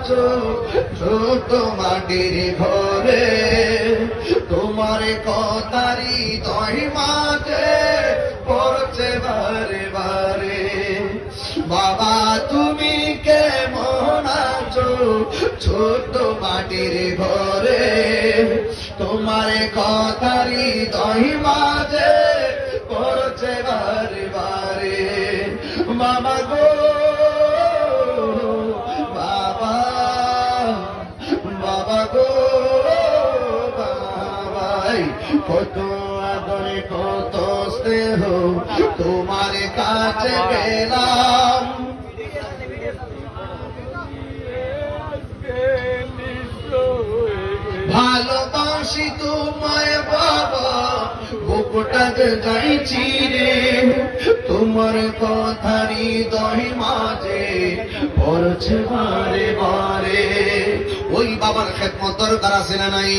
ছোট মাটির ঘরে, তোমার কথারি দহি মাঝে পড়ছে বারে বারে। বাবা তুমি কেমন আছো ছোট মাটির ঘরে, তোমার কথারি দহি মাঝে পড়ছে বারে বারে। বাবা গো বাবা, বাবা গো বাবাই, কত আদরে কত স্নেহ তোমার কাছে পেলাম। ভালোবাসি তোমায় বাবা, বুকটাকে যাইছি রে, তোমার কথারি দহি মাঝে পড়ছে বারে বারে। ওই বাবার খেদমত দরকার আছে না নাই?